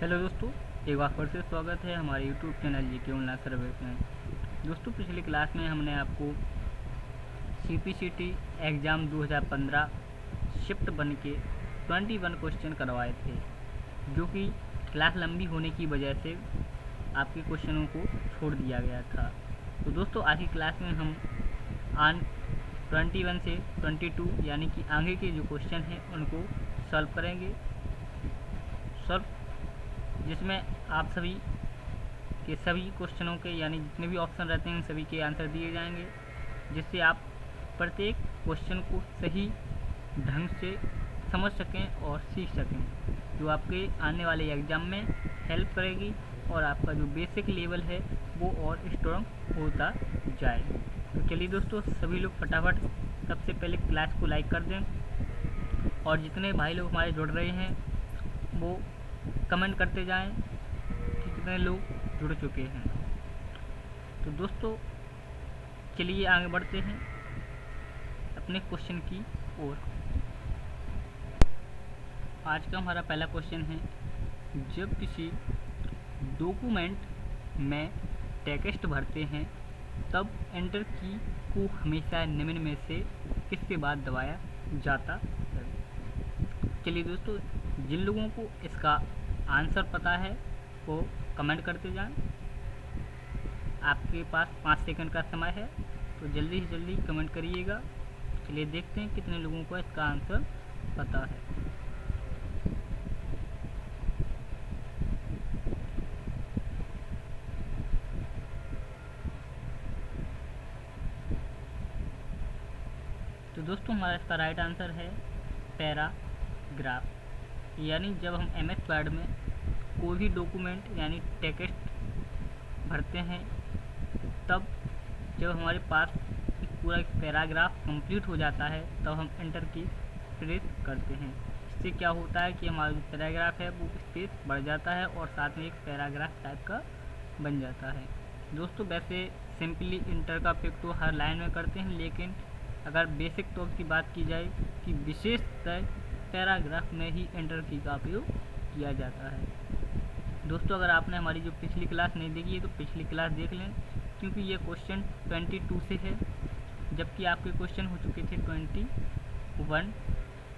Hello दोस्तों, एक बार फिर से स्वागत है हमारे YouTube channel GK online survey में। दोस्तों, पिछली क्लास में हमने आपको सीपीसीटी एग्ज़ाम 2015 शिफ्ट 1 के 21 क्वेश्चन करवाए थे, जो कि क्लास लंबी होने की वजह से आपके क्वेश्चनों को छोड़ दिया गया था। तो दोस्तों, आज की क्लास में हम आन 21 से 22 यानी कि आगे के जो क्वेश्चन हैं उनको सॉल्व करेंगे, जिसमें आप सभी के सभी क्वेश्चनों के यानी जितने भी ऑप्शन रहते हैं सभी के आंसर दिए जाएंगे, जिससे आप प्रत्येक क्वेश्चन को सही ढंग से समझ सकें और सीख सकें, जो आपके आने वाले एग्ज़ाम में हेल्प करेगी और आपका जो बेसिक लेवल है वो और स्ट्रॉन्ग होता जाए। तो चलिए दोस्तों, सभी लोग फटाफट सबसे पहले क्लास को लाइक कर दें और जितने भाई लोग हमारे जुड़ रहे हैं वो कमेंट करते जाएं कि कितने लोग जुड़ चुके हैं। तो दोस्तों, चलिए आगे बढ़ते हैं अपने क्वेश्चन की ओर। आज का हमारा पहला क्वेश्चन है, जब किसी डॉक्यूमेंट में टेक्स्ट भरते हैं तब एंटर की को हमेशा निम्न में से किसके बाद दबाया जाता है। चलिए दोस्तों, जिन लोगों को इसका आंसर पता है वो कमेंट करते जाएं। आपके पास 5 सेकंड का समय है, तो जल्दी से जल्दी कमेंट करिएगा। चलिए देखते हैं कितने लोगों को इसका आंसर पता है। तो दोस्तों, हमारा इसका राइट आंसर है पैराग्राफ। यानी जब हम MS वर्ड में कोई भी डॉक्यूमेंट यानी टेक्स्ट भरते हैं तब जब हमारे पास पूरा एक पैराग्राफ कंप्लीट हो जाता है तब हम एंटर की प्रेस करते हैं। इससे क्या होता है कि हमारा जो पैराग्राफ है वो स्पेस बढ़ जाता है और साथ में एक पैराग्राफ टाइप का बन जाता है। दोस्तों, वैसे सिंपली इंटर का उपयोग तो हर लाइन में करते हैं, लेकिन अगर बेसिक टॉप की बात की जाए कि विशेषतः पैराग्राफ में ही एंटर की का उपयोग किया जाता है। दोस्तों, अगर आपने हमारी जो पिछली क्लास नहीं देखी है तो पिछली क्लास देख लें, क्योंकि ये क्वेश्चन 22 से है, जबकि आपके क्वेश्चन हो चुके थे 21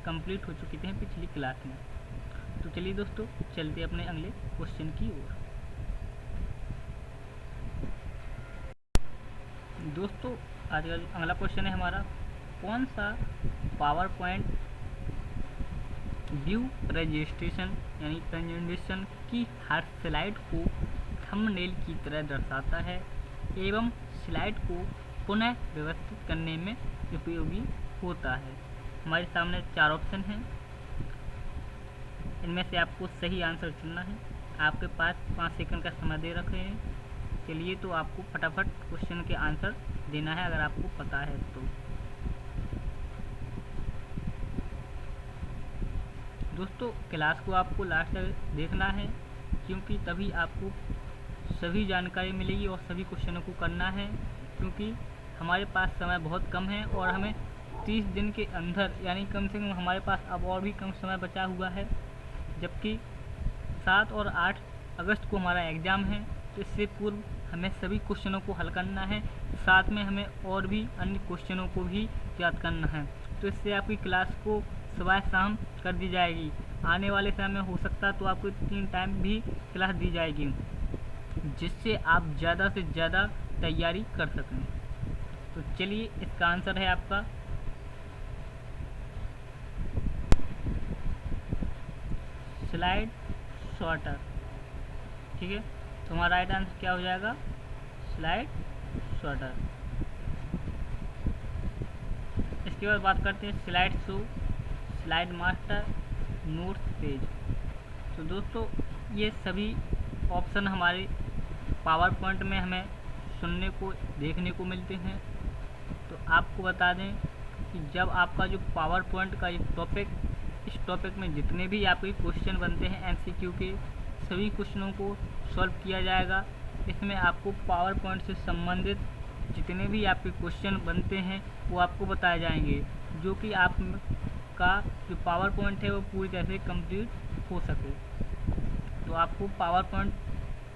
कंप्लीट हो चुके थे पिछली क्लास में। तो चलिए दोस्तों, चलते अपने अगले क्वेश्चन की ओर। दोस्तों, आज का अगला क्वेश्चन है हमारा, कौन सा पावर पॉइंट व्यू रजिस्ट्रेशन यानी प्रेजेंटेशन की हर स्लाइड को थंबनेल की तरह दर्शाता है एवं स्लाइड को पुनः व्यवस्थित करने में उपयोगी होता है। हमारे सामने 4 ऑप्शन हैं, इनमें से आपको सही आंसर चुनना है। आपके पास 5 सेकंड का समय दे रखे हैं। चलिए, तो आपको फटाफट क्वेश्चन के आंसर देना है अगर आपको पता है तो। दोस्तों, क्लास को आपको लास्ट तक देखना है, क्योंकि तभी आपको सभी जानकारी मिलेगी और सभी क्वेश्चनों को करना है, क्योंकि हमारे पास समय बहुत कम है और हमें 30 दिन के अंदर यानी कम से कम हमारे पास अब और भी कम समय बचा हुआ है, जबकि 7 और 8 अगस्त को हमारा एग्ज़ाम है। तो इससे पूर्व हमें सभी क्वेश्चनों को हल करना है, साथ में हमें और भी अन्य क्वेश्चनों को भी याद करना है। तो इससे आपकी क्लास को सुबह शाम कर दी जाएगी। आने वाले समय में हो सकता है तो आपको 3 टाइम भी क्लास दी जाएगी, जिससे आप ज़्यादा से ज़्यादा तैयारी कर सकें। तो चलिए, इसका आंसर है आपका स्लाइड शॉर्टर। ठीक है, तो हमारा राइट आंसर क्या हो जाएगा? Slide shorter. इसके बाद बात करते हैं slide show, slide master, notes page. तो दोस्तों, ये सभी ऑप्शन हमारे पावर पॉइंट में हमें सुनने को देखने को मिलते हैं। तो आपको बता दें कि जब आपका जो पावर पॉइंट का एक टॉपिक, इस टॉपिक में जितने भी आपके क्वेश्चन बनते हैं MCQ के, सभी क्वेश्चनों को सॉल्व किया जाएगा। इसमें आपको पावर पॉइंट से संबंधित जितने भी आपके क्वेश्चन बनते हैं वो आपको बताए जाएंगे, जो कि आपका जो पावर पॉइंट है वो पूरी तरह से कंप्लीट हो सके। तो आपको पावर पॉइंट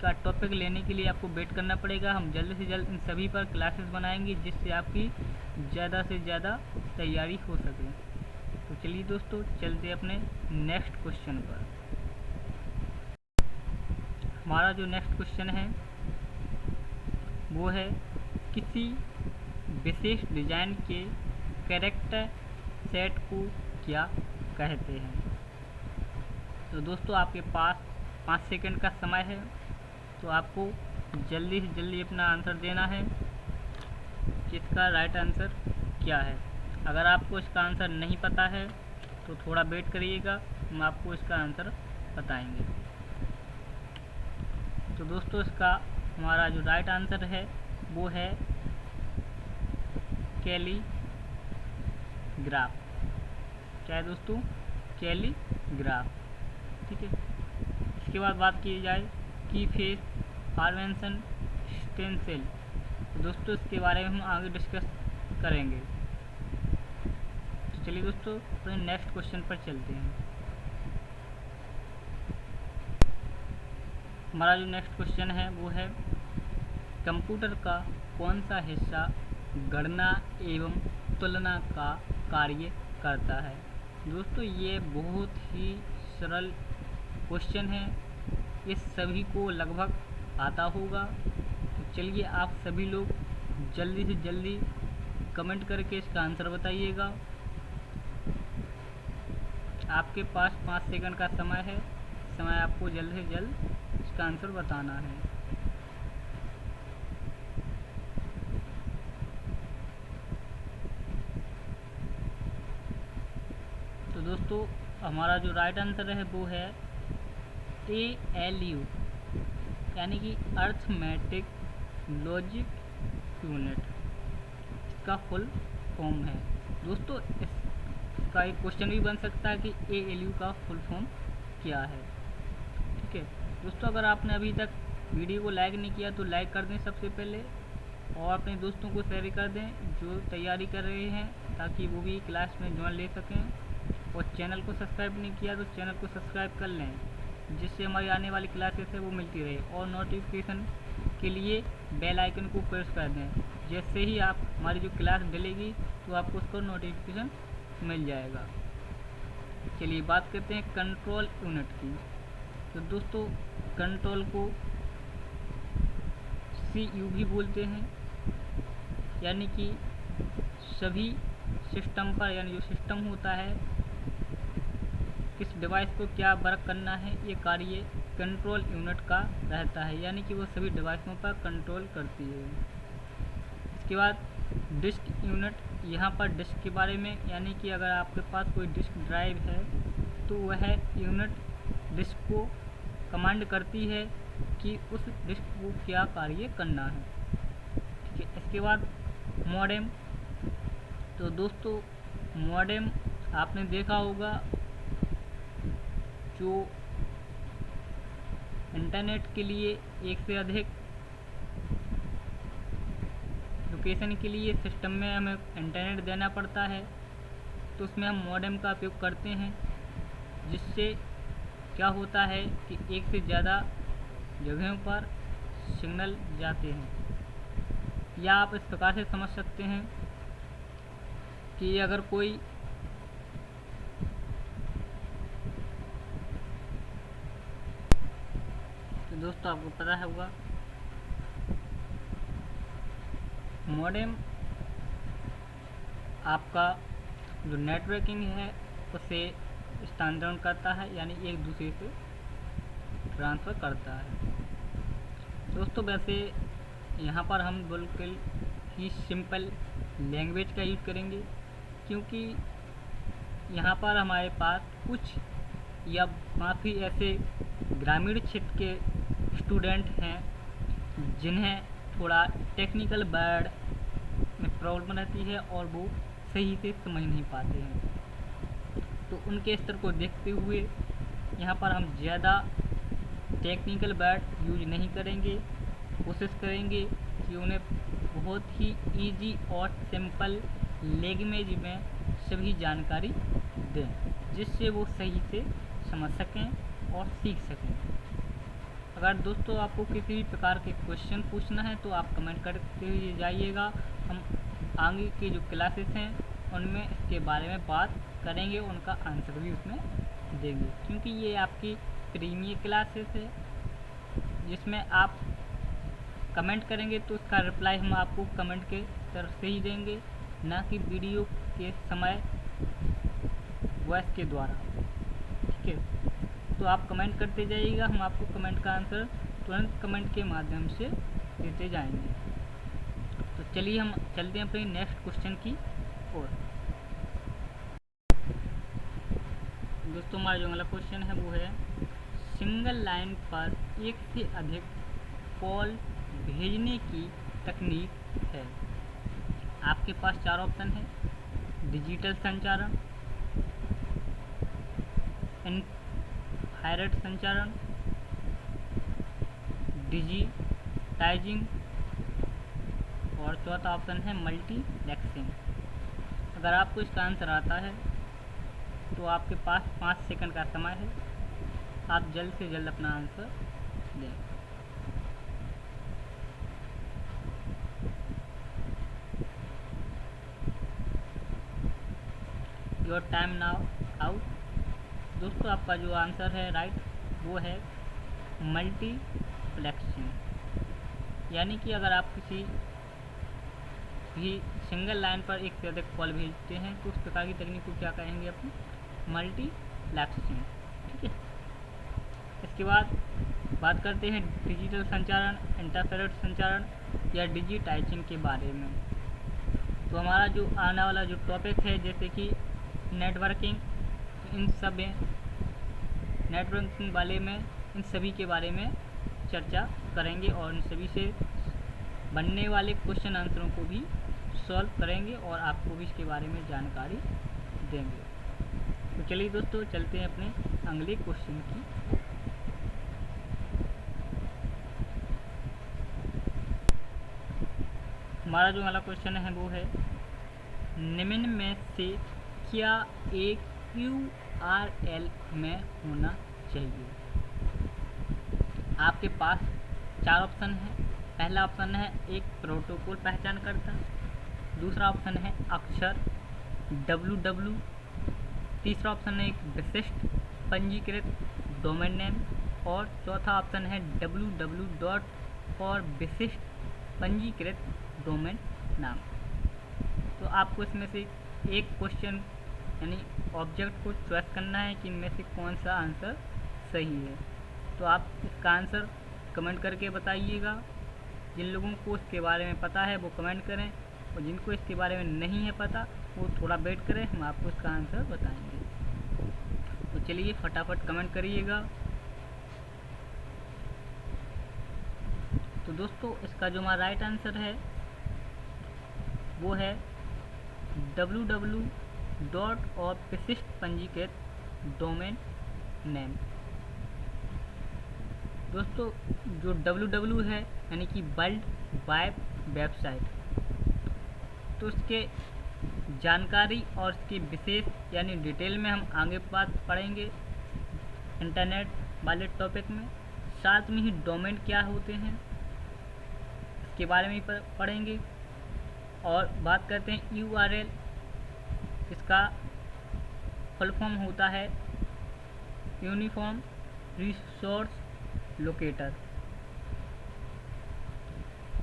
का टॉपिक लेने के लिए आपको वेट करना पड़ेगा। हम जल्द से जल्द इन सभी पर क्लासेस बनाएंगे जिससे आपकी ज़्यादा से ज़्यादा तैयारी हो सके। तो चलिए दोस्तों, चलते अपने नेक्स्ट क्वेश्चन पर। हमारा जो नेक्स्ट क्वेश्चन है वो है किसी विशेष डिज़ाइन के कैरेक्टर सेट को क्या कहते हैं। तो दोस्तों आपके पास 5 सेकंड का समय है, तो आपको जल्दी से जल्दी अपना आंसर देना है कि इसका राइट आंसर क्या है। अगर आपको इसका आंसर नहीं पता है तो थोड़ा वेट करिएगा, हम आपको इसका आंसर बताएंगे। तो दोस्तों इसका हमारा जो राइट आंसर है वो है कैलीग्राफ। क्या है दोस्तों? कैलीग्राफ। ठीक है। इसके बाद बात की जाए की फेस फॉर्मेशन स्टेंसिल, तो दोस्तों इसके बारे में हम आगे डिस्कस करेंगे। तो चलिए दोस्तों अपने नेक्स्ट क्वेश्चन पर चलते हैं। हमारा जो नेक्स्ट क्वेश्चन है वो है कंप्यूटर का कौन सा हिस्सा गणना एवं तुलना का कार्य करता है। दोस्तों ये बहुत ही सरल क्वेश्चन है, इस सभी को लगभग आता होगा। तो चलिए आप सभी लोग जल्दी से जल्दी कमेंट करके इसका आंसर बताइएगा। आपके पास 5 सेकंड का समय है, समय आपको जल्द से जल्द इसका आंसर बताना है। तो दोस्तों हमारा जो राइट आंसर है वो है ALU, यानी कि अर्थमेटिक लॉजिक यूनिट, इसका फुल फॉर्म है। दोस्तों इसका एक क्वेश्चन भी बन सकता है कि ALU का फुल फॉर्म क्या है। ठीक है दोस्तों, अगर आपने अभी तक वीडियो को लाइक नहीं किया तो लाइक कर दें सबसे पहले, और अपने दोस्तों को शेयर कर दें जो तैयारी कर रहे हैं, ताकि वो भी क्लास में ज्वाइन ले सकें। और चैनल को सब्सक्राइब नहीं किया तो चैनल को सब्सक्राइब कर लें, जिससे हमारी आने वाली क्लासेस है वो मिलती रहे। और नोटिफिकेशन के लिए बेल आइकन को प्रेस कर दें, जैसे ही आप हमारी जो क्लास डलेगी तो आपको उसका नोटिफिकेशन मिल जाएगा। चलिए बात करते हैं कंट्रोल यूनिट की। तो दोस्तों कंट्रोल को CU भी बोलते हैं, यानी कि सभी सिस्टम पर, यानी जो सिस्टम होता है किस डिवाइस को क्या वर्क करना है, ये कार्य कंट्रोल यूनिट का रहता है, यानी कि वो सभी डिवाइसों पर कंट्रोल करती है। इसके बाद डिस्क यूनिट, यहाँ पर डिस्क के बारे में, यानी कि अगर आपके पास कोई डिस्क ड्राइव है तो वह यूनिट डिस्क को कमांड करती है कि उस डिस्क को क्या कार्य करना है। ठीक है। इसके बाद मॉडेम, तो दोस्तों मॉडेम आपने देखा होगा जो इंटरनेट के लिए एक से अधिक लोकेशन के लिए सिस्टम में हमें इंटरनेट देना पड़ता है, तो उसमें हम मॉडेम का उपयोग करते हैं, जिससे क्या होता है कि एक से ज़्यादा जगहों पर सिग्नल जाते हैं। या आप इस प्रकार से समझ सकते हैं कि अगर कोई दोस्तों आपको पता होगा मॉडेम आपका जो नेटवर्किंग है उसे स्थानांतरण करता है, यानी एक दूसरे से ट्रांसफ़र करता है। दोस्तों वैसे यहाँ पर हम बिल्कुल ही सिंपल लैंग्वेज का यूज़ करेंगे, क्योंकि यहाँ पर हमारे पास कुछ या काफ़ी ऐसे ग्रामीण क्षेत्र के स्टूडेंट हैं जिन्हें थोड़ा टेक्निकल वर्ड में प्रॉब्लम रहती है और वो सही से समझ नहीं पाते हैं। तो उनके स्तर को देखते हुए यहाँ पर हम ज़्यादा टेक्निकल वर्ड यूज नहीं करेंगे, कोशिश करेंगे कि उन्हें बहुत ही इजी और सिंपल लैंग्वेज में सभी जानकारी दें, जिससे वो सही से समझ सकें और सीख सकें। अगर दोस्तों आपको किसी भी प्रकार के क्वेश्चन पूछना है तो आप कमेंट करते हुए जाइएगा। हम आगे की जो क्लासेस हैं उनमें इसके बारे में बात करेंगे, उनका आंसर भी उसमें देंगे, क्योंकि ये आपकी प्रीमियर क्लासेस है जिसमें आप कमेंट करेंगे तो उसका रिप्लाई हम आपको कमेंट के तरफ से ही देंगे, ना कि वीडियो के समय वॉइस के द्वारा। ठीक है, तो आप कमेंट करते जाइएगा, हम आपको कमेंट का आंसर तुरंत कमेंट के माध्यम से देते जाएंगे। तो चलिए हम चलते हैं अपने नेक्स्ट क्वेश्चन की ओर। दोस्तों हमारा जो अगला क्वेश्चन है वो है, सिंगल लाइन पर एक से अधिक कॉल भेजने की तकनीक है। आपके पास 4 ऑप्शन है: डिजिटल संचारण, इनफारेड संचारण, डिजिटाइजिंग और चौथा ऑप्शन है मल्टीप्लेक्सिंग। अगर आपको इसका आंसर आता है तो आपके पास 5 सेकंड का समय है, आप जल्द से जल्द अपना आंसर दें। Your time now out. दोस्तों आपका जो आंसर है राइट वो है मल्टीप्लेक्सिंग, यानी कि अगर आप किसी भी सिंगल लाइन पर एक से अधिक कॉल भेजते हैं तो उस प्रकार की तकनीक को क्या कहेंगे अपनी? मल्टीप्लेक्सिंग। ठीक है, इसके बाद बात करते हैं डिजिटल संचारण, इंटरफेरेंस संचारण या डिजिटाइजिंग के बारे में। तो हमारा जो आने वाला जो टॉपिक है जैसे कि नेटवर्किंग, इन सब नेटवर्किंग वाले में इन सभी के बारे में चर्चा करेंगे और इन सभी से बनने वाले क्वेश्चन आंसरों को भी सॉल्व करेंगे और आपको भी इसके बारे में जानकारी देंगे। तो चलिए दोस्तों चलते हैं अपने अगले क्वेश्चन की। हमारा जो अगला क्वेश्चन है वो है, निम्न में से क्या एक URL में होना चाहिए? आपके पास 4 ऑप्शन है। पहला ऑप्शन है एक प्रोटोकॉल पहचानकर्ता, दूसरा ऑप्शन है अक्षर www, तीसरा ऑप्शन है एक विशिष्ट पंजीकृत डोमेन नेम और चौथा ऑप्शन है www और विशिष्ट पंजीकृत डोमेन नाम। तो आपको इसमें से एक क्वेश्चन यानी ऑब्जेक्ट को चॉइस करना है कि इनमें से कौन सा आंसर सही है। तो आप इसका आंसर कमेंट करके बताइएगा। जिन लोगों को इसके बारे में पता है वो कमेंट करें और जिनको इसके बारे में नहीं है पता वो थोड़ा वेट करें, हम आपको इसका आंसर बताएंगे। तो चलिए फटाफट कमेंट करिएगा। तो दोस्तों इसका जो हमारा राइट आंसर है वो है www और विशिष्ट पंजीकृत डोमेन नेम। दोस्तों जो www है यानी कि वर्ल्ड वाइड वेबसाइट, तो उसके जानकारी और इसके विशेष यानी डिटेल में हम आगे बात पढ़ेंगे इंटरनेट वाले टॉपिक में। साथ में ही डोमेन क्या होते हैं इसके बारे में पढ़ेंगे और बात करते हैं URL। इसका फुल फॉर्म होता है यूनिफॉर्म रिसोर्स लोकेटर।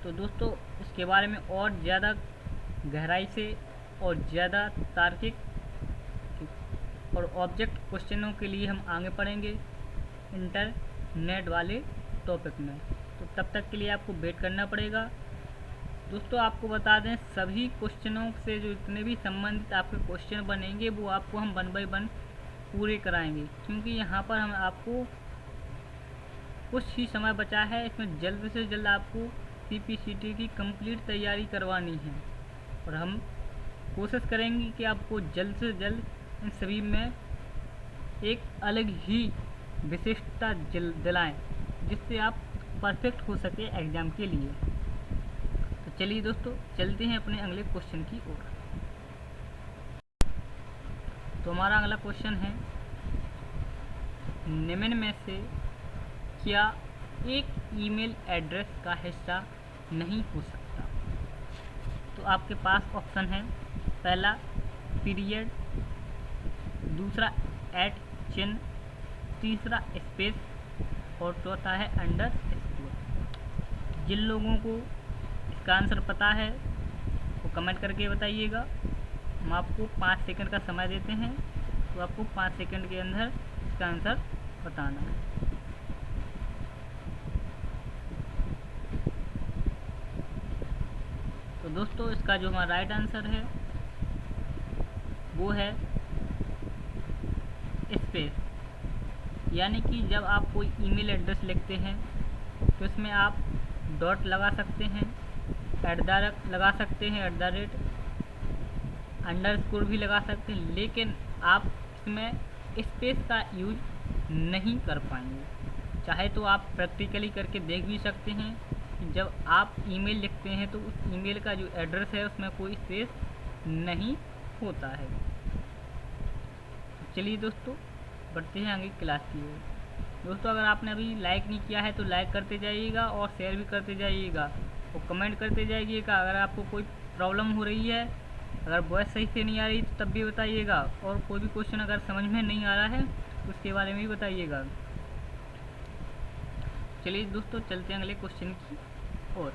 तो दोस्तों इसके बारे में और ज़्यादा गहराई से और ज़्यादा तार्किक और ऑब्जेक्ट क्वेश्चनों के लिए हम आगे पढ़ेंगे इंटरनेट वाले टॉपिक में। तो तब तक के लिए आपको वेट करना पड़ेगा। दोस्तों आपको बता दें सभी क्वेश्चनों से जो जितने भी संबंधित आपके क्वेश्चन बनेंगे वो आपको हम 1 बाय 1 पूरे कराएंगे, क्योंकि यहाँ पर हम आपको कुछ ही समय बचा है। इसमें जल्द से जल्द आपको CPCT की कंप्लीट तैयारी करवानी है और हम कोशिश करेंगे कि आपको जल्द से जल्द इन सभी में एक अलग ही विशिष्टता दिलाएं जिससे आप परफेक्ट हो सके एग्ज़ाम के लिए। तो चलिए दोस्तों चलते हैं अपने अगले क्वेश्चन की ओर। तो हमारा अगला क्वेश्चन है, निम्न में से क्या एक ईमेल एड्रेस का हिस्सा नहीं हो सकता। तो आपके पास ऑप्शन है, पहला पीरियड, दूसरा एट चिन्ह, तीसरा स्पेस और चौथा है अंडर स्कोर। जिन लोगों को इसका आंसर पता है वो कमेंट करके बताइएगा। हम आपको 5 सेकंड का समय देते हैं, तो आपको 5 सेकंड के अंदर इसका आंसर बताना है। तो दोस्तों इसका जो हमारा राइट आंसर है वो है स्पेस, यानी कि जब आप कोई ईमेल एड्रेस लिखते हैं तो इसमें आप डॉट लगा सकते हैं, लगा सकते हैं, अंडरस्कोर भी लगा सकते हैं, लेकिन आप इसमें स्पेस का यूज नहीं कर पाएंगे। चाहे तो आप प्रैक्टिकली करके देख भी सकते हैं कि जब आप ईमेल लिखते हैं तो उस ईमेल का जो एड्रेस है उसमें कोई स्पेस नहीं होता है। चलिए दोस्तों बढ़ते हैं आगे क्लास की ओर। दोस्तों अगर आपने अभी लाइक नहीं किया है तो लाइक करते जाइएगा और शेयर भी करते जाइएगा और कमेंट करते जाइएगा। अगर आपको कोई प्रॉब्लम हो रही है, अगर वॉइस सही से नहीं आ रही तो तब भी बताइएगा, और कोई भी क्वेश्चन अगर समझ में नहीं आ रहा है तो उसके बारे में भी बताइएगा। चलिए दोस्तों चलते हैं अगले क्वेश्चन की ओर।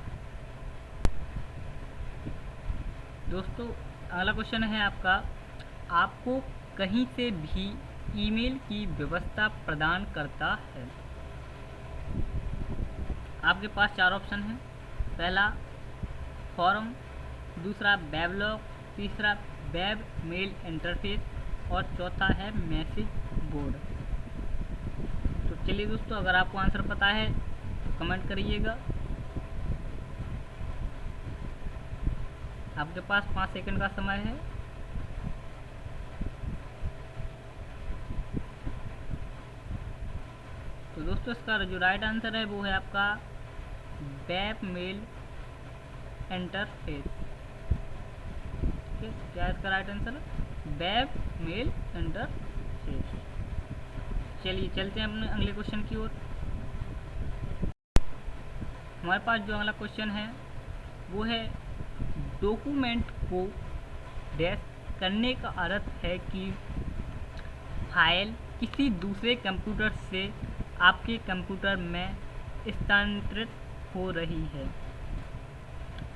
दोस्तों अगला क्वेश्चन है आपको कहीं से भी ईमेल की व्यवस्था प्रदान करता है। आपके पास 4 ऑप्शन हैं, पहला फॉर्म, दूसरा वेबलॉग, तीसरा वेब मेल इंटरफेस और चौथा है मैसेज बोर्ड। तो चलिए दोस्तों अगर आपको आंसर पता है तो कमेंट करिएगा। आपके पास 5 सेकंड का समय है। तो दोस्तों इसका जो राइट आंसर है वो है आपका वेब मेल इंटरफेस। क्या है इसका right answer? Web mail interface. चलिए चलते हैं अपने अगले क्वेश्चन की ओर। हमारे पास जो अगला क्वेश्चन है वो है डॉक्यूमेंट को डैश करने का अर्थ है कि फाइल किसी दूसरे कंप्यूटर से आपके कंप्यूटर में स्थानांतरित हो रही है।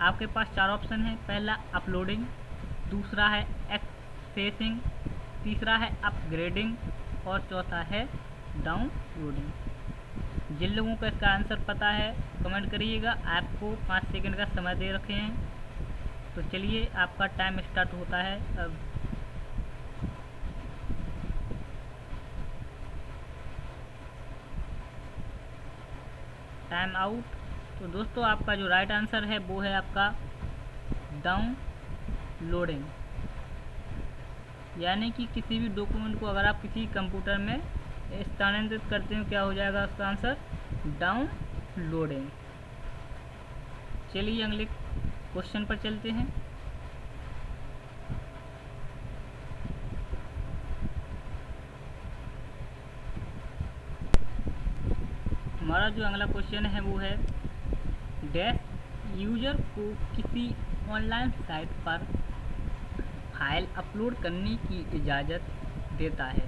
आपके पास 4 ऑप्शन हैं, पहला अपलोडिंग, दूसरा है एक्सेसिंग, तीसरा है अपग्रेडिंग और चौथा है डाउनलोडिंग। जिन लोगों को इसका आंसर पता है कमेंट करिएगा। आपको 5 सेकंड का समय दे रखे हैं, तो चलिए आपका टाइम स्टार्ट होता है अब। Time out. तो दोस्तों आपका जो राइट आंसर है वो है आपका डाउनलोडिंग, यानी कि किसी भी डॉक्यूमेंट को अगर आप किसी कंप्यूटर में स्थानांतरित करते हो क्या हो जाएगा उसका आंसर? डाउनलोडिंग। चलिए अगले क्वेश्चन पर चलते हैं। हमारा जो अगला क्वेश्चन है वो है डैश यूजर को किसी ऑनलाइन साइट पर फाइल अपलोड करने की इजाज़त देता है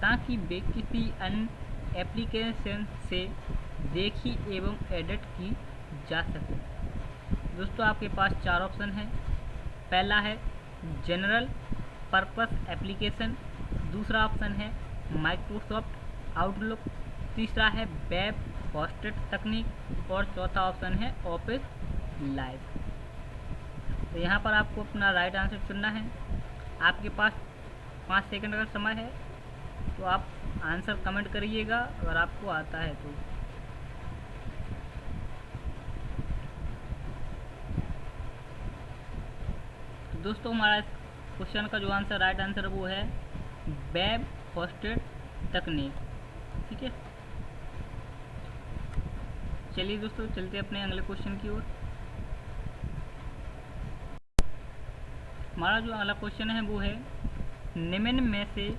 ताकि वे किसी अन्य एप्लीकेशन से देखी एवं एडिट की जा सके। दोस्तों आपके पास 4 ऑप्शन हैं, पहला है जनरल पर्पस एप्लीकेशन, दूसरा ऑप्शन है माइक्रोसॉफ्ट आउटलुक, तीसरा है वेब होस्टेड तकनीक और चौथा ऑप्शन है ऑफिस लाइव। तो यहाँ पर आपको अपना राइट आंसर चुनना है। आपके पास 5 सेकंड का समय है, तो आप आंसर कमेंट करिएगा अगर आपको आता है तो। दोस्तों हमारा इस क्वेश्चन का जो आंसर राइट आंसर वो है वेब होस्टेड तकनीक। ठीक है, चलिए दोस्तों चलते हैं अपने अगले क्वेश्चन की ओर। हमारा जो अगला क्वेश्चन है वो है निम्न में से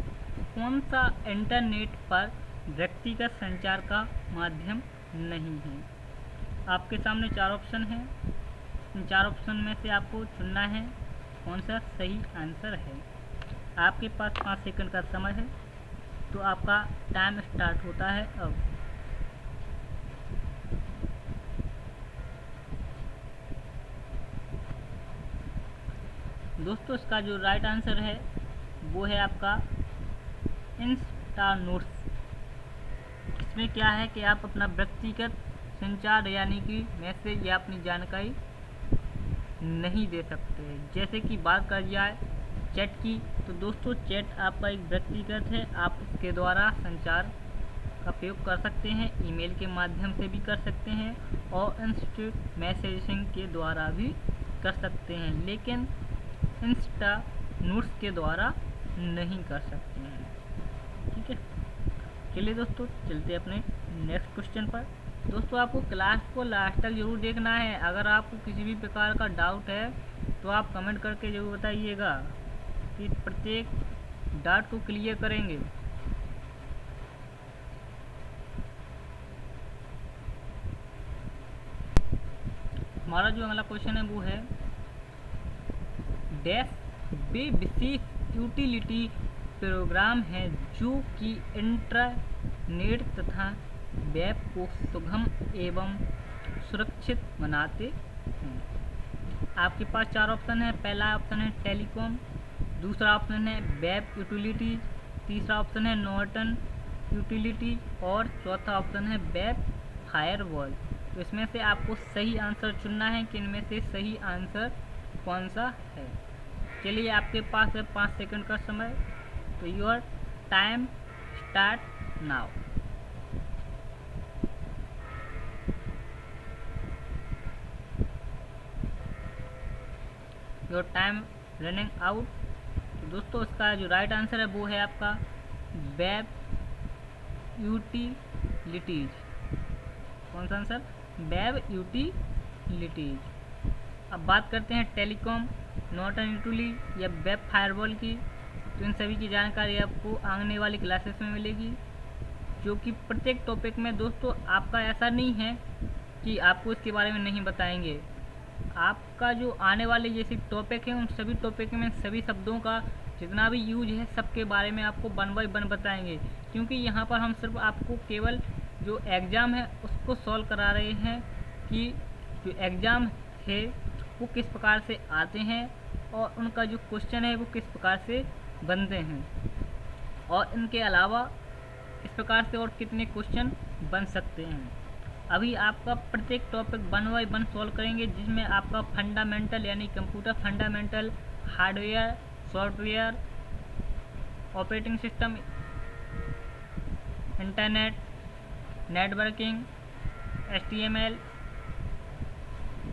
कौन सा इंटरनेट पर व्यक्तिगत संचार का माध्यम नहीं है। आपके सामने 4 ऑप्शन हैं। इन 4 ऑप्शन में से आपको चुनना है कौन सा सही आंसर है। आपके पास 5 सेकंड का समय है, तो आपका टाइम स्टार्ट होता है अब। दोस्तों इसका जो राइट आंसर है वो है आपका इंस्टा नोट्स। इसमें क्या है कि आप अपना व्यक्तिगत संचार यानी कि मैसेज या अपनी जानकारी नहीं दे सकते। जैसे कि बात कर जाए चैट की, तो दोस्तों चैट आपका एक व्यक्तिगत है, आप इसके द्वारा संचार का प्रयोग कर सकते हैं, ईमेल के माध्यम से भी कर सकते हैं और इंस्टेंट मैसेजिंग के द्वारा भी कर सकते हैं, लेकिन इंस्टा नोट्स के द्वारा नहीं कर सकते हैं। ठीक है, चलिए दोस्तों चलते अपने नेक्स्ट क्वेश्चन पर। दोस्तों आपको क्लास को लास्ट तक जरूर देखना है। अगर आपको किसी भी प्रकार का डाउट है तो आप कमेंट करके जरूर बताइएगा कि प्रत्येक डाउट को क्लियर करेंगे। हमारा जो अगला क्वेश्चन है वो है डैश वे विशेष यूटिलिटी प्रोग्राम है जो कि इंटरनेट तथा वेब को सुगम एवं सुरक्षित बनाते हैं। आपके पास 4 ऑप्शन है। पहला ऑप्शन है टेलीकॉम, दूसरा ऑप्शन है वेब यूटिलिटीज, तीसरा ऑप्शन है नॉर्टन यूटिलिटीज और चौथा ऑप्शन है वेब फायरवॉल। तो इसमें से आपको सही आंसर चुनना है कि इनमें से सही आंसर कौन सा है। चलिए आपके पास है 5 सेकंड का समय, तो your time start now. Your time running out. तो दोस्तों इसका जो राइट आंसर है वो है आपका वेब यूटिलिटीज। कौन सा आंसर? Web utilities. अब बात करते हैं टेलीकॉम, नॉर्टन यूटिलिटी या वेब फायरवॉल की। तो इन सभी की जानकारी आपको आने वाली क्लासेस में मिलेगी, जो कि प्रत्येक टॉपिक में दोस्तों आपका ऐसा नहीं है कि आपको इसके बारे में नहीं बताएंगे। आपका जो आने वाले जैसे टॉपिक है उन सभी टॉपिक में सभी शब्दों का जितना भी यूज है सबके बारे में आपको 1 बाय 1 बताएंगे, क्योंकि यहाँ पर हम सिर्फ आपको केवल जो एग्ज़ाम है उसको सॉल्व करा रहे हैं कि जो एग्ज़ाम है वो किस प्रकार से आते हैं और उनका जो क्वेश्चन है वो किस प्रकार से बनते हैं, और इनके अलावा इस प्रकार से और कितने क्वेश्चन बन सकते हैं। अभी आपका प्रत्येक टॉपिक 1 बाय 1 सॉल्व करेंगे, जिसमें आपका फंडामेंटल यानी computer fundamental, hardware, software, operating system, internet, networking, HTML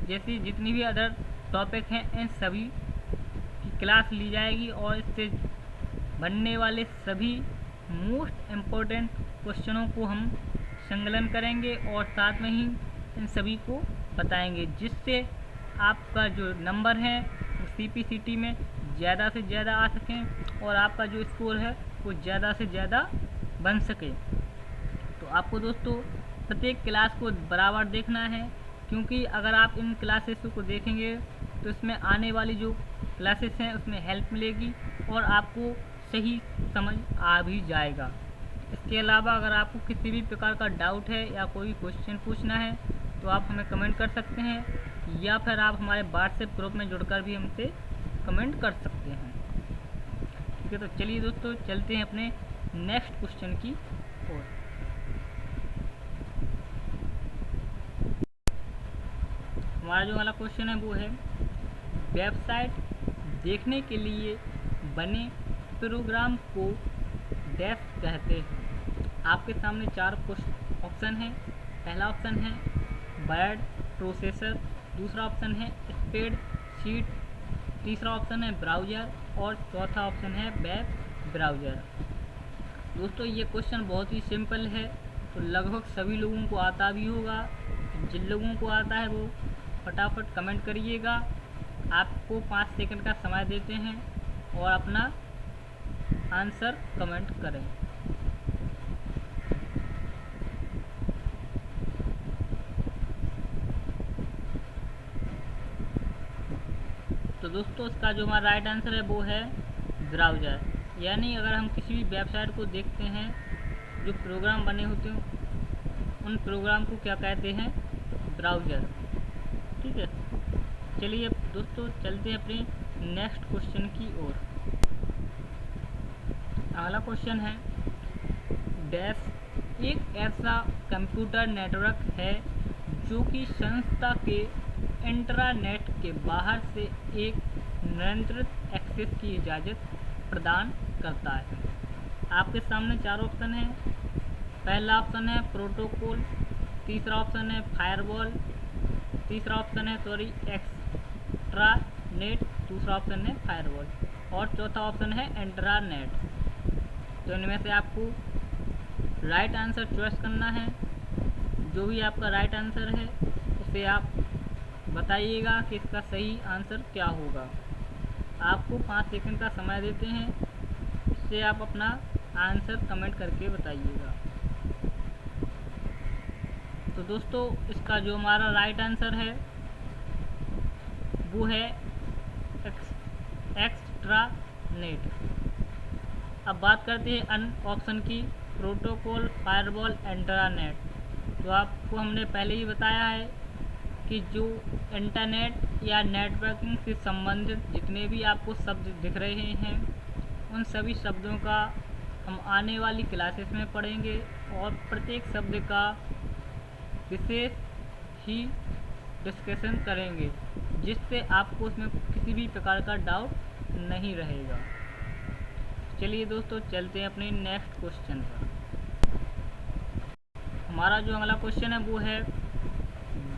जैसी जितनी भी अदर टॉपिक हैं इन सभी की क्लास ली जाएगी और इससे बनने वाले सभी मोस्ट इम्पोर्टेंट क्वेश्चनों को हम संकलन करेंगे और साथ में ही इन सभी को बताएंगे, जिससे आपका जो नंबर है वो CPCT में ज़्यादा से ज़्यादा आ सकें और आपका जो स्कोर है वो ज़्यादा से ज़्यादा बन सके। तो आपको दोस्तों प्रत्येक क्लास को बराबर देखना है, क्योंकि अगर आप इन क्लासेस को देखेंगे तो इसमें आने वाली जो क्लासेस हैं उसमें हेल्प मिलेगी और आपको सही समझ आ भी जाएगा। इसके अलावा अगर आपको किसी भी प्रकार का डाउट है या कोई क्वेश्चन पूछना है तो आप हमें कमेंट कर सकते हैं, या फिर आप हमारे व्हाट्सएप ग्रुप में जुड़कर भी हमसे कमेंट कर सकते हैं। ठीक है, तो चलिए दोस्तों चलते हैं अपने नेक्स्ट क्वेश्चन की ओर। हमारा जो वाला क्वेश्चन है वो है वेबसाइट देखने के लिए बने प्रोग्राम को डैश कहते हैं। आपके सामने 4 ऑप्शन हैं। पहला ऑप्शन है वर्ड प्रोसेसर, दूसरा ऑप्शन है स्प्रेडशीट, तीसरा ऑप्शन है ब्राउज़र और चौथा ऑप्शन है वेब ब्राउज़र। दोस्तों ये क्वेश्चन बहुत ही सिंपल है, तो लगभग सभी लोगों को आता भी होगा। जिन लोगों को आता है वो फटाफट कमेंट करिएगा। आपको 5 सेकंड का समय देते हैं और अपना आंसर कमेंट करें। तो दोस्तों इसका जो हमारा राइट आंसर है वो है ब्राउज़र। यानी अगर हम किसी भी वेबसाइट को देखते हैं, जो प्रोग्राम बने होते हैं उन प्रोग्राम को क्या कहते हैं, ब्राउज़र। ठीक है, चलिए अब दोस्तों चलते हैं अपने नेक्स्ट क्वेश्चन की ओर। अगला क्वेश्चन है डैश एक ऐसा कंप्यूटर नेटवर्क है जो कि संस्था के इंट्रानेट के बाहर से एक नियंत्रित एक्सेस की इजाज़त प्रदान करता है। आपके सामने 4 ऑप्शन हैं। पहला ऑप्शन है प्रोटोकॉल, तीसरा ऑप्शन है फायरवॉल, तीसरा ऑप्शन है एक्स्ट्रानेट, दूसरा ऑप्शन है फायरवॉल और चौथा ऑप्शन है इंट्रानेट। तो इनमें से आपको राइट आंसर चॉइस करना है। जो भी आपका राइट आंसर है उसे आप बताइएगा कि इसका सही आंसर क्या होगा। आपको 5 सेकंड का समय देते हैं, इससे आप अपना आंसर कमेंट करके बताइएगा। तो दोस्तों इसका जो हमारा राइट आंसर है वो है एक्स्ट्रानेट। अब बात करते हैं अन्य ऑप्शन की, प्रोटोकॉल, फायरवॉल, इंट्रानेट। तो आपको हमने पहले ही बताया है कि जो इंटरनेट या नेटवर्किंग से संबंधित जितने भी आपको शब्द दिख रहे हैं उन सभी शब्दों का हम आने वाली क्लासेस में पढ़ेंगे और प्रत्येक शब्द का विशेष ही डिस्कशन करेंगे, जिससे आपको उसमें किसी भी प्रकार का डाउट नहीं रहेगा। चलिए दोस्तों चलते हैं अपने नेक्स्ट क्वेश्चन पर। हमारा जो अगला क्वेश्चन है वो है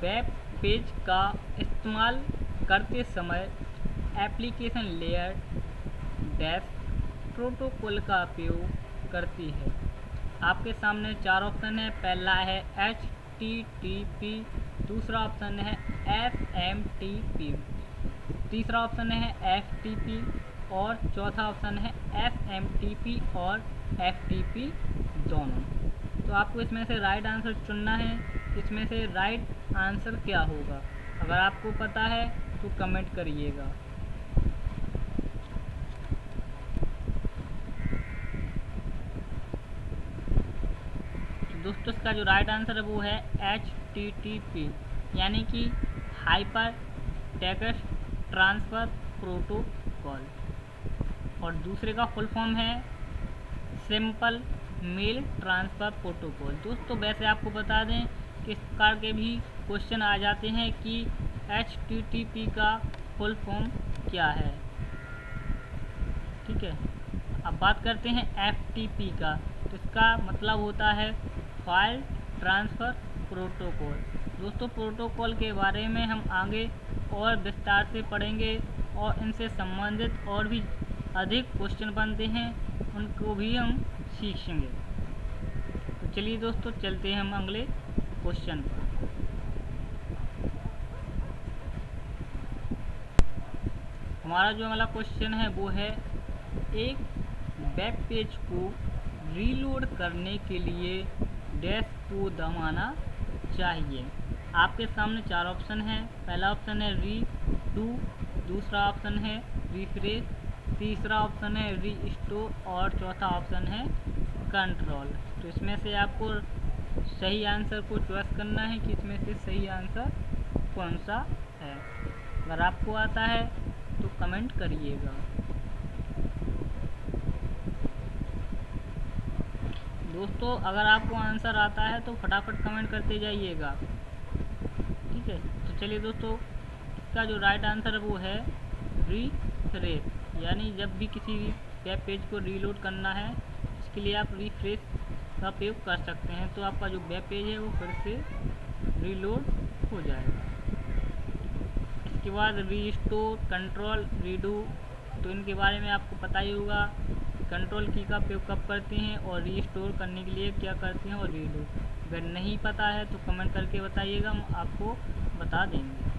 वेब पेज का इस्तेमाल करते समय एप्लीकेशन लेयर डैश प्रोटोकॉल का उपयोग करती है। आपके सामने 4 ऑप्शन है। पहला है HTTP, दूसरा ऑप्शन है SMTP, तीसरा ऑप्शन है FTP और चौथा ऑप्शन है SMTP और FTP दोनों। तो आपको इसमें से राइट आंसर चुनना है। इसमें से राइट आंसर क्या होगा, अगर आपको पता है तो कमेंट करिएगा। दोस्तों इसका जो राइट आंसर है वो है HTTP, यानी कि हाइपर टेक्स्ट ट्रांसफ़र प्रोटोकॉल, और दूसरे का फुल फॉर्म है सिंपल मेल ट्रांसफ़र प्रोटोकॉल। दोस्तों वैसे आपको बता दें कि इस प्रकार के भी क्वेश्चन आ जाते हैं कि HTTP का फुल फॉर्म क्या है। ठीक है, अब बात करते हैं FTP का। तो इसका मतलब होता है फाइल ट्रांसफ़र प्रोटोकॉल। दोस्तों प्रोटोकॉल के बारे में हम आगे और विस्तार से पढ़ेंगे और इनसे संबंधित और भी अधिक क्वेश्चन बनते हैं उनको भी हम सीखेंगे। तो चलिए दोस्तों चलते हैं हम अगले क्वेश्चन पर। हमारा जो अगला क्वेश्चन है वो है एक वेब पेज को रीलोड करने के लिए डैश को दबाना चाहिए। आपके सामने 4 ऑप्शन हैं। पहला ऑप्शन है रीडू, दूसरा ऑप्शन है रिफ्रेश, तीसरा ऑप्शन है रीस्टोर और चौथा ऑप्शन है कंट्रोल। तो इसमें से आपको सही आंसर को चॉइस करना है कि इसमें से सही आंसर कौन सा है। अगर आपको आता है तो कमेंट करिएगा। दोस्तों अगर आपको आंसर आता है तो फटाफट कमेंट करते जाइएगा। ठीक है, तो चलिए दोस्तों इसका जो राइट आंसर है वो है रिफ्रेश, यानी जब भी किसी वेब पेज को रीलोड करना है इसके लिए आप रिफ्रेश का उपयोग कर सकते हैं, तो आपका जो वेब पेज है वो फिर से रीलोड हो जाएगा। इसके बाद रीस्टोर, कंट्रोल, रीडू, तो इनके बारे में आपको पता ही होगा। कंट्रोल की का उपयोग कब करते हैं और रीस्टोर करने के लिए क्या करते हैं, और रीडू। अगर नहीं पता है तो कमेंट करके बताइएगा, हम आपको बता देंगे।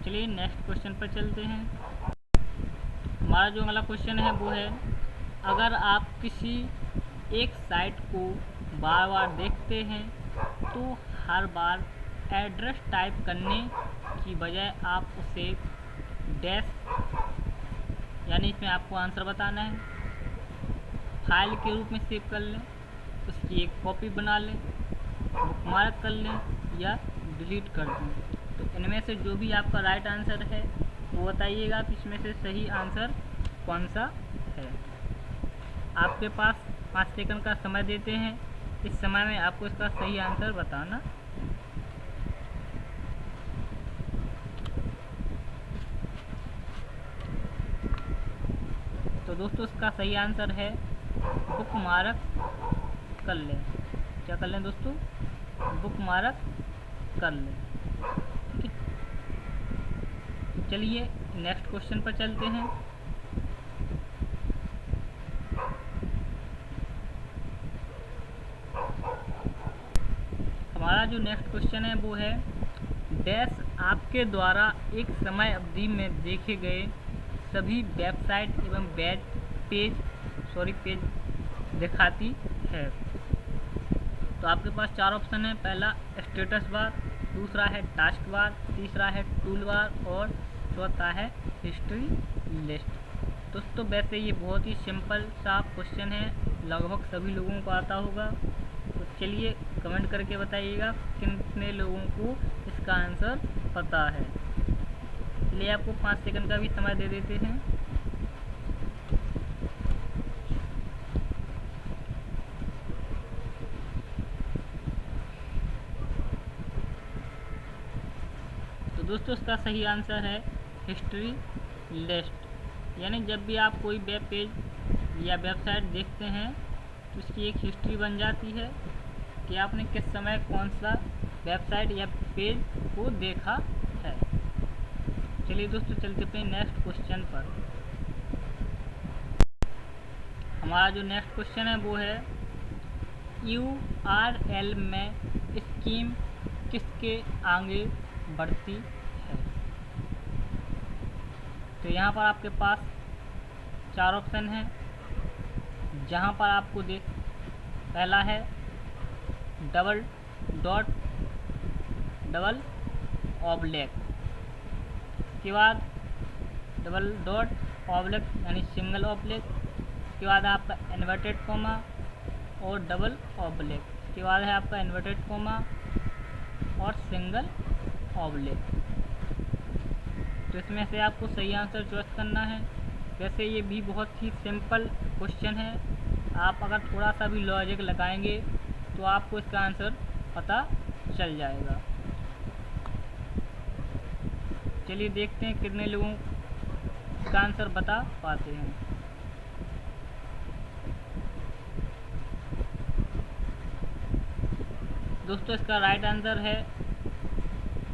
चलिए नेक्स्ट क्वेश्चन पर चलते हैं। हमारा जो अगला क्वेश्चन है वो है अगर आप किसी एक साइट को बार बार देखते हैं तो हर बार एड्रेस टाइप करने की बजाय आप उसे डैश यानी इसमें आपको आंसर बताना है, फाइल के रूप में सेव कर लें, उसकी एक कॉपी बना लें, बुकमार्क कर लें या डिलीट कर दें। तो इनमें से जो भी आपका राइट आंसर है वो बताइएगा कि इसमें से सही आंसर कौन सा है। आपके पास 5 सेकंड का समय देते हैं, इस समय में आपको इसका सही आंसर बताना। तो दोस्तों इसका सही आंसर है बुकमार्क कर लें। क्या कर लें दोस्तों? बुकमार्क कर लें। ठीक है, चलिए नेक्स्ट क्वेश्चन पर चलते हैं। हमारा जो नेक्स्ट क्वेश्चन है वो है डैश आपके द्वारा एक समय अवधि में देखे गए सभी वेबसाइट एवं पेज दिखाती है। तो आपके पास 4 ऑप्शन है। पहला स्टेटस बार, दूसरा है टास्क बार, तीसरा है टूल बार और चौथा है हिस्ट्री लिस्ट। दोस्तों वैसे ये बहुत ही सिंपल सा क्वेश्चन है, लगभग सभी लोगों को आता होगा। तो चलिए कमेंट करके बताइएगा कितने लोगों को इसका आंसर पता है। चलिए आपको 5 सेकंड का भी समय दे देते हैं। तो दोस्तों इसका सही आंसर है हिस्ट्री लिस्ट। यानी जब भी आप कोई वेब पेज या वेबसाइट देखते हैं तो उसकी एक हिस्ट्री बन जाती है कि आपने किस समय कौन सा वेबसाइट या पेज को देखा है। चलिए दोस्तों चलते हैं नेक्स्ट क्वेश्चन पर। हमारा जो नेक्स्ट क्वेश्चन है वो है URL में स्कीम किसके आगे बढ़ती है। तो यहाँ पर आपके पास 4 ऑप्शन हैं, जहाँ पर आपको पहला है डबल डॉट डबल ऑब्लिक, उसके बाद डबल डॉट ऑब्लिक यानी सिंगल ऑब्लिक, उसके बाद आपका इन्वर्टेड कोमा और डबल ऑब्लिक, उसके बाद है आपका इन्वर्टेड कोमा और सिंगल ऑब्लिक। तो इसमें से आपको सही आंसर चॉइस करना है। वैसे ये भी बहुत ही सिंपल क्वेश्चन है, आप अगर थोड़ा सा भी लॉजिक लगाएंगे तो आपको इसका आंसर पता चल जाएगा। चलिए देखते हैं कितने लोगों इसका आंसर बता पाते हैं। दोस्तों इसका राइट आंसर है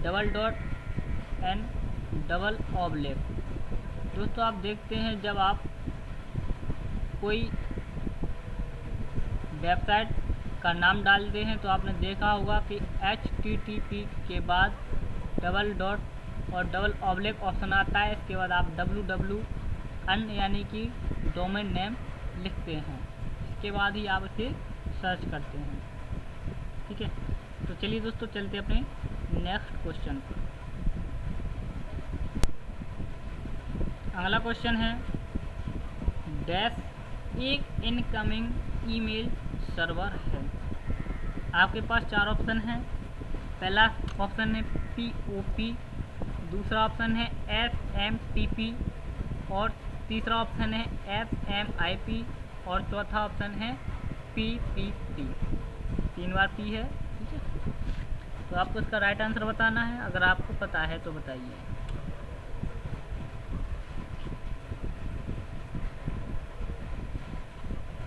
double dot and double oblique. दोस्तों आप देखते हैं जब आप कोई वेबसाइट का नाम डालते हैं तो आपने देखा होगा कि HTTP के बाद डबल डॉट और डबल ऑब्लिक ऑप्शन आता है। इसके बाद आप www यानी कि डोमेन नेम लिखते हैं, इसके बाद ही आप इसे सर्च करते हैं। ठीक है, तो चलिए दोस्तों चलते अपने नेक्स्ट क्वेश्चन पर। अगला क्वेश्चन है डैश एक इनकमिंग ईमेल सर्वर है। आपके पास 4 ऑप्शन हैं। पहला ऑप्शन है POP, दूसरा ऑप्शन है SMTP और तीसरा ऑप्शन है SMIP और चौथा ऑप्शन है PPP। 3 बार P है। ठीक है, तो आपको इसका राइट आंसर बताना है। अगर आपको पता है तो बताइए।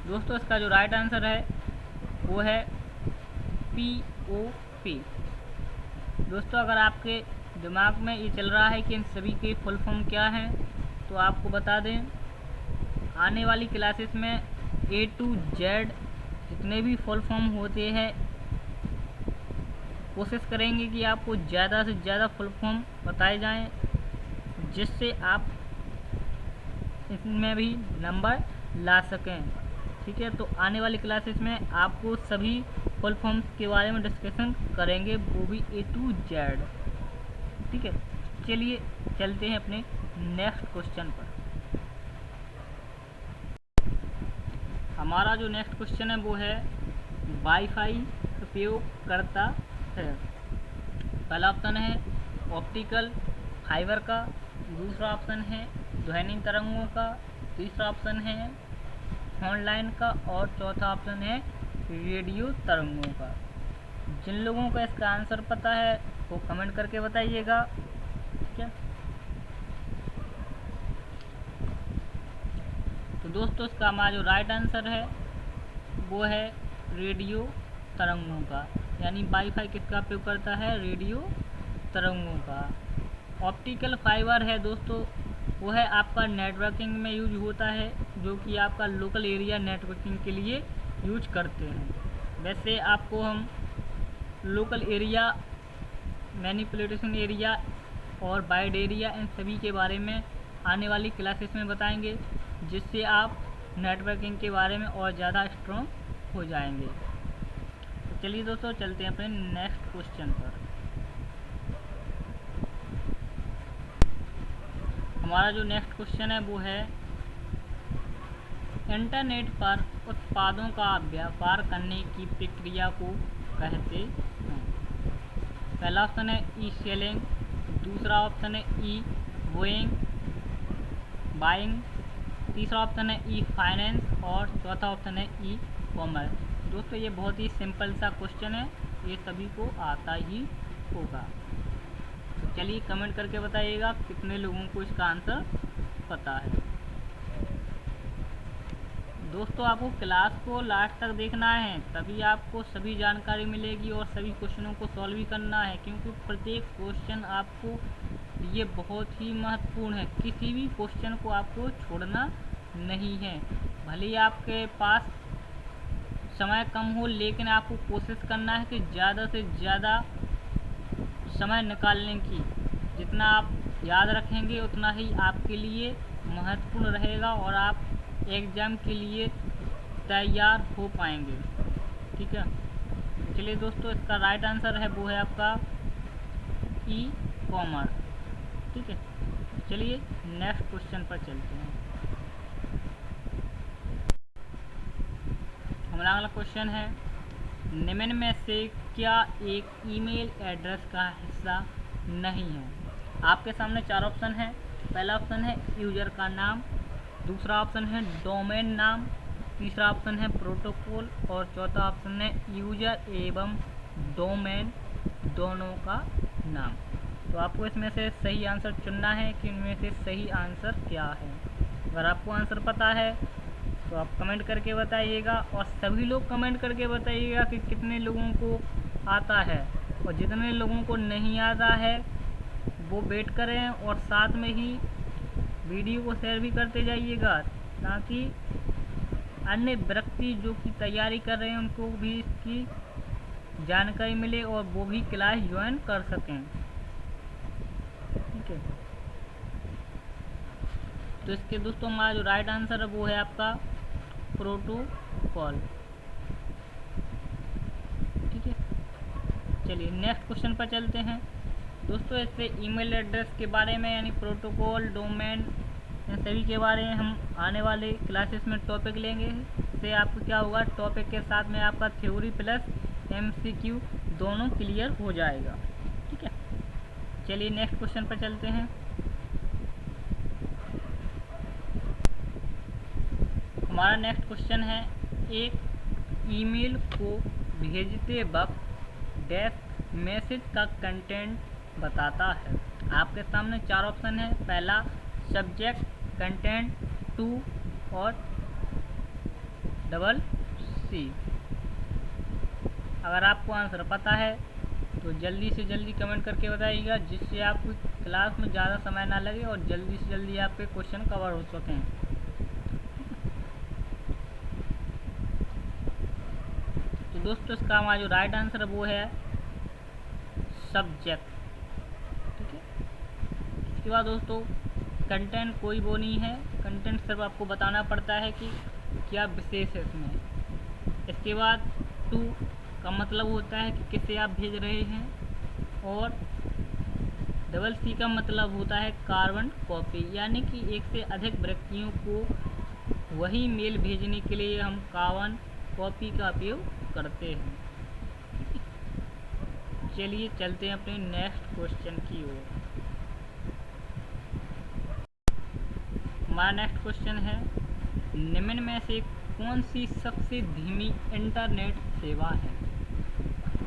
दोस्तों इसका जो राइट आंसर है वो है POP। दोस्तों अगर आपके दिमाग में ये चल रहा है कि इन सभी के फुल फॉर्म क्या हैं तो आपको बता दें, आने वाली क्लासेस में A to Z जितने भी फुल फॉर्म होते हैं कोशिश करेंगे कि आपको ज़्यादा से ज़्यादा फुल फॉर्म बताए जाएं, जिससे आप इसमें भी नंबर ला सकें। ठीक है, तो आने वाली क्लासेस में आपको सभी फुल फॉर्म्स के बारे में डिस्कशन करेंगे, वो भी A to Z। ठीक है, चलिए चलते हैं अपने नेक्स्ट क्वेश्चन पर। हमारा जो नेक्स्ट क्वेश्चन है वो है वाईफाई उपयोग करता है। पहला ऑप्शन है ऑप्टिकल फाइबर का, दूसरा ऑप्शन है ध्वनि तरंगों का, तीसरा ऑप्शन है ऑनलाइन का और चौथा ऑप्शन है रेडियो तरंगों का। जिन लोगों को इसका आंसर पता है वो कमेंट करके बताइएगा। ठीक है, तो दोस्तों इसका हमारा जो राइट आंसर है वो है रेडियो तरंगों का, यानी वाईफाई किसका उपयोग करता है? रेडियो तरंगों का। ऑप्टिकल फाइबर है दोस्तों, वो है आपका नेटवर्किंग में यूज होता है, जो कि आपका लोकल एरिया नेटवर्किंग के लिए यूज करते हैं। वैसे आपको हम लोकल एरिया, मैनिपुलेशन एरिया और वाइड एरिया इन सभी के बारे में आने वाली क्लासेस में बताएंगे, जिससे आप नेटवर्किंग के बारे में और ज़्यादा स्ट्रॉन्ग हो जाएंगे। तो चलिए दोस्तों चलते हैं अपने नेक्स्ट क्वेश्चन पर। हमारा जो नेक्स्ट क्वेश्चन है वो है इंटरनेट पर उत्पादों का व्यापार करने की प्रक्रिया को कहते हैं। पहला ऑप्शन है ई सेलिंग, दूसरा ऑप्शन है ई बाइंग, तीसरा ऑप्शन है ई फाइनेंस और चौथा ऑप्शन है ई कॉमर्स। दोस्तों ये बहुत ही सिंपल सा क्वेश्चन है, ये सभी को आता ही होगा। तो चलिए कमेंट करके बताइएगा कितने लोगों को इसका आंसर पता है। दोस्तों आपको क्लास को लास्ट तक देखना है, तभी आपको सभी जानकारी मिलेगी और सभी क्वेश्चनों को सॉल्व भी करना है, क्योंकि प्रत्येक क्वेश्चन आपको ये बहुत ही महत्वपूर्ण है। किसी भी क्वेश्चन को आपको छोड़ना नहीं है। भले ही आपके पास समय कम हो, लेकिन आपको कोशिश करना है कि ज़्यादा से ज़्यादा समय निकालने की। जितना आप याद रखेंगे उतना ही आपके लिए महत्वपूर्ण रहेगा और आप एग्ज़ाम के लिए तैयार हो पाएंगे। ठीक है, चलिए दोस्तों इसका राइट आंसर है वो है आपका ई कॉमर्स। ठीक है, चलिए नेक्स्ट क्वेश्चन पर चलते हैं। हमारा अगला क्वेश्चन है निम्न में से क्या एक ईमेल एड्रेस का हिस्सा नहीं है? आपके सामने चार ऑप्शन है। पहला ऑप्शन है यूजर का नाम, दूसरा ऑप्शन है डोमेन नाम, तीसरा ऑप्शन है प्रोटोकॉल और चौथा ऑप्शन है यूजर एवं डोमेन दोनों का नाम। तो आपको इसमें से सही आंसर चुनना है कि इनमें से सही आंसर क्या है। अगर आपको आंसर पता है तो आप कमेंट करके बताइएगा और सभी लोग कमेंट करके बताइएगा कि कितने लोगों को आता है, और जितने लोगों को नहीं आता है वो वेट करें और साथ में ही वीडियो को शेयर भी करते जाइएगा, ताकि अन्य व्यक्ति जो कि तैयारी कर रहे हैं उनको भी इसकी जानकारी मिले और वो भी क्लास ज्वाइन कर सकें। ठीक है, तो इसके दोस्तों हमारा जो राइट आंसर है वो है आपका प्रोटोकॉल। ठीक है, चलिए नेक्स्ट क्वेश्चन पर चलते हैं। दोस्तों इससे ईमेल एड्रेस के बारे में, यानी प्रोटोकॉल, डोमेन, इन सभी के बारे में हम आने वाले क्लासेस में टॉपिक लेंगे। इससे आपको क्या होगा, टॉपिक के साथ में आपका थ्योरी प्लस MCQ दोनों क्लियर हो जाएगा। ठीक है, चलिए नेक्स्ट क्वेश्चन पर चलते हैं। हमारा नेक्स्ट क्वेश्चन है एक ईमेल को भेजते वक्त डैश मैसेज का कंटेंट बताता है। आपके सामने चार ऑप्शन है। पहला सब्जेक्ट, कंटेंट, टू और CC। अगर आपको आंसर पता है तो जल्दी से जल्दी कमेंट करके बताइएगा, जिससे आपको क्लास में ज़्यादा समय ना लगे और जल्दी से जल्दी आपके क्वेश्चन कवर हो सकें। तो दोस्तों इसका हमारा जो राइट आंसर है वो है सब्जेक्ट। ठीक है, इसके बाद दोस्तों कंटेंट कोई वो नहीं है, कंटेंट सिर्फ आपको बताना पड़ता है कि क्या विशेष है इसमें। इसके बाद टू का मतलब होता है कि किसे आप भेज रहे हैं, और डबल सी का मतलब होता है कार्बन कॉपी, यानी कि एक से अधिक व्यक्तियों को वही मेल भेजने के लिए हम कार्बन कॉपी का उपयोग करते हैं। चलिए चलते हैं अपने नेक्स्ट क्वेश्चन की ओर। हमारा नेक्स्ट क्वेश्चन है, निम्न में से कौन सी सबसे धीमी इंटरनेट सेवा है?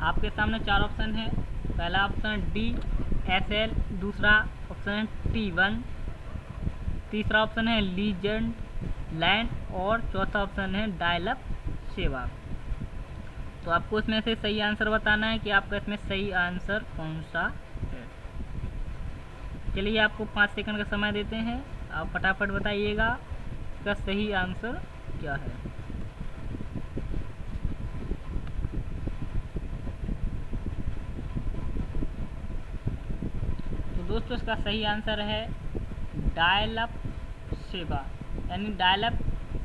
आपके सामने चार ऑप्शन है। पहला ऑप्शन DSL, दूसरा ऑप्शन T1, तीसरा ऑप्शन है लीजेंड लैंड और चौथा ऑप्शन है डायल अप सेवा। तो आपको इसमें से सही आंसर बताना है कि आपका इसमें सही आंसर कौन सा है। चलिए आपको 5 सेकंड का समय देते हैं, आप फटाफट बताइएगा इसका सही आंसर क्या है। तो दोस्तों इसका सही आंसर है डायल अप सेवा, यानी डायल अप